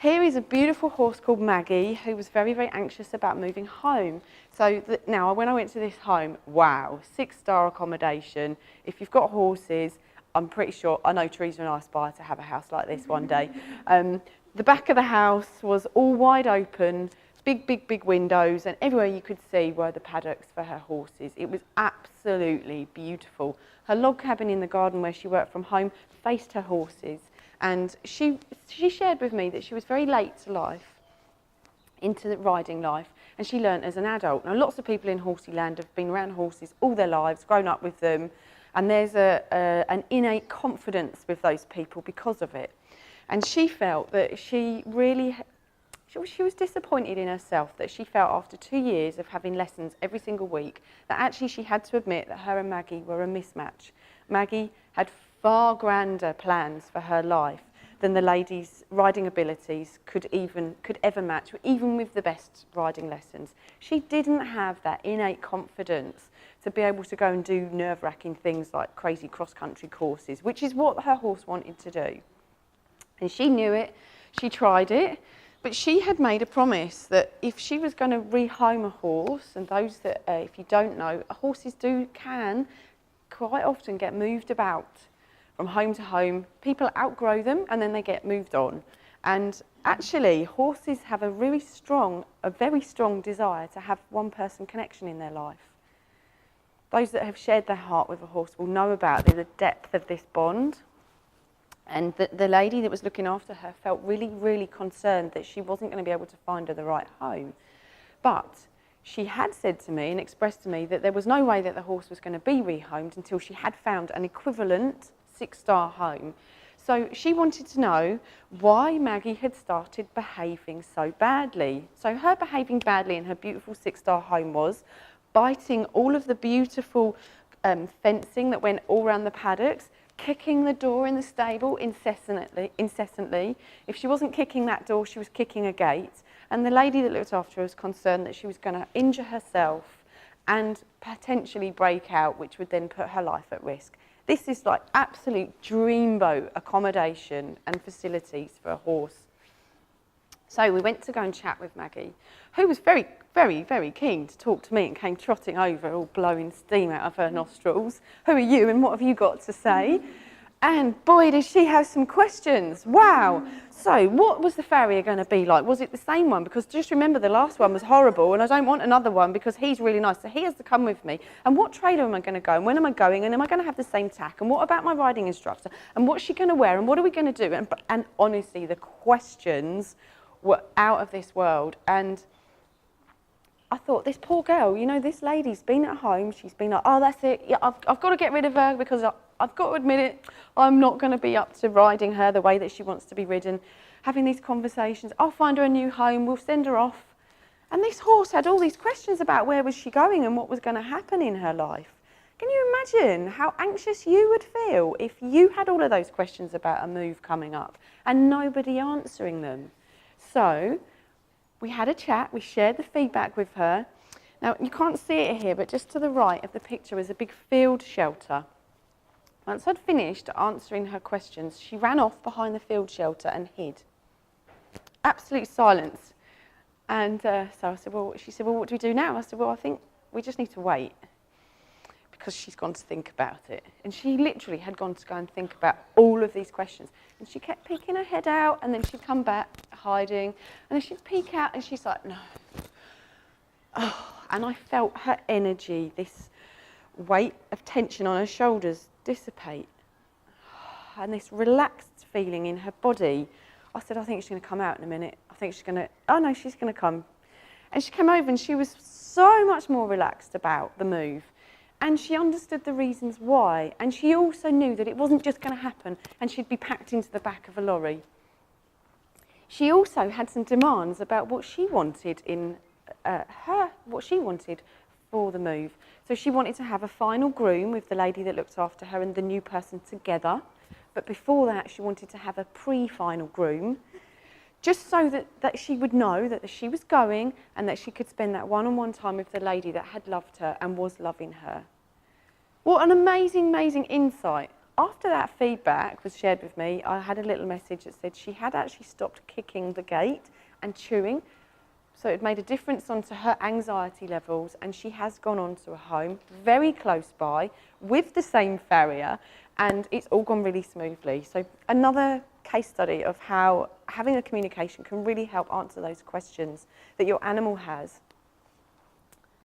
Here is a beautiful horse called Maggie, who was very, very anxious about moving home. So now, when I went to this home, wow, 6-star accommodation. If you've got horses, I'm pretty sure, I know Teresa and I aspire to have a house like this one day. The back of the house was all wide open, big, big, big windows, and everywhere you could see were the paddocks for her horses. It was absolutely beautiful. Her log cabin in the garden where she worked from home faced her horses. And she shared with me that she was very late to life, into the riding life, and she learnt as an adult. Now, lots of people in horsey land have been around horses all their lives, grown up with them, and there's an innate confidence with those people because of it. And she felt that she was disappointed in herself, that she felt after 2 years of having lessons every single week, that actually she had to admit that her and Maggie were a mismatch. Maggie had far grander plans for her life than the lady's riding abilities could ever match, even with the best riding lessons. She didn't have that innate confidence to be able to go and do nerve-wracking things like crazy cross-country courses, which is what her horse wanted to do. And she knew it, she tried it, but she had made a promise that if she was going to rehome a horse, and those that, if you don't know, horses can quite often get moved about from home to home. People outgrow them and then they get moved on. And actually, horses have a very strong desire to have one-person connection in their life. Those that have shared their heart with a horse will know about the depth of this bond. And the lady that was looking after her felt really, really concerned that she wasn't going to be able to find her the right home. But she had said to me and expressed to me that there was no way that the horse was going to be rehomed until she had found an equivalent 6-star home. So she wanted to know why Maggie had started behaving so badly. So her behaving badly in her beautiful 6-star home was biting all of the beautiful fencing that went all around the paddocks, kicking the door in the stable incessantly. If she wasn't kicking that door, she was kicking a gate. And the lady that looked after her was concerned that she was going to injure herself and potentially break out, which would then put her life at risk. This is like absolute dreamboat accommodation and facilities for a horse. So we went to go and chat with Maggie, who was very, very, very keen to talk to me and came trotting over, all blowing steam out of her nostrils. Who are you and what have you got to say? And boy, did she have some questions. Wow. So what was the farrier going to be like? Was it the same one? Because just remember, the last one was horrible and I don't want another one because he's really nice. So he has to come with me. And what trailer am I going to go? And when am I going? And am I going to have the same tack? And what about my riding instructor? And what's she going to wear? And what are we going to do? And honestly, the questions were out of this world. And I thought, this poor girl, you know, this lady's been at home. She's been like, oh, that's it. Yeah, I've got to get rid of her because I've got to admit it, I'm not going to be up to riding her the way that she wants to be ridden. Having these conversations, I'll find her a new home, we'll send her off. And this horse had all these questions about where was she going and what was going to happen in her life. Can you imagine how anxious you would feel if you had all of those questions about a move coming up and nobody answering them? So we had a chat, we shared the feedback with her. Now, you can't see it here, but just to the right of the picture was a big field shelter. Once I'd finished answering her questions, she ran off behind the field shelter and hid. Absolute silence. And so I said, well, she said, well, what do we do now? I said, well, I think we just need to wait because she's gone to think about it. And she literally had gone to go and think about all of these questions. And she kept peeking her head out and then she'd come back hiding. And then she'd peek out and she's like, no. Oh, and I felt her energy, this weight of tension on her shoulders dissipate, and this relaxed feeling in her body. I said, I think she's going to come out in a minute. I think she's going to, oh no, she's going to come. And she came over and she was so much more relaxed about the move. And she understood the reasons why. And she also knew that it wasn't just going to happen and she'd be packed into the back of a lorry. She also had some demands about what she wanted in what she wanted for the move. So she wanted to have a final groom with the lady that looked after her and the new person together. But before that, she wanted to have a pre-final groom, just so that she would know that she was going and that she could spend that one-on-one time with the lady that had loved her and was loving her. What an amazing, amazing insight. After that feedback was shared with me, I had a little message that said she had actually stopped kicking the gate and chewing. So it made a difference onto her anxiety levels, and she has gone on to a home very close by with the same farrier, and it's all gone really smoothly. So another case study of how having a communication can really help answer those questions that your animal has.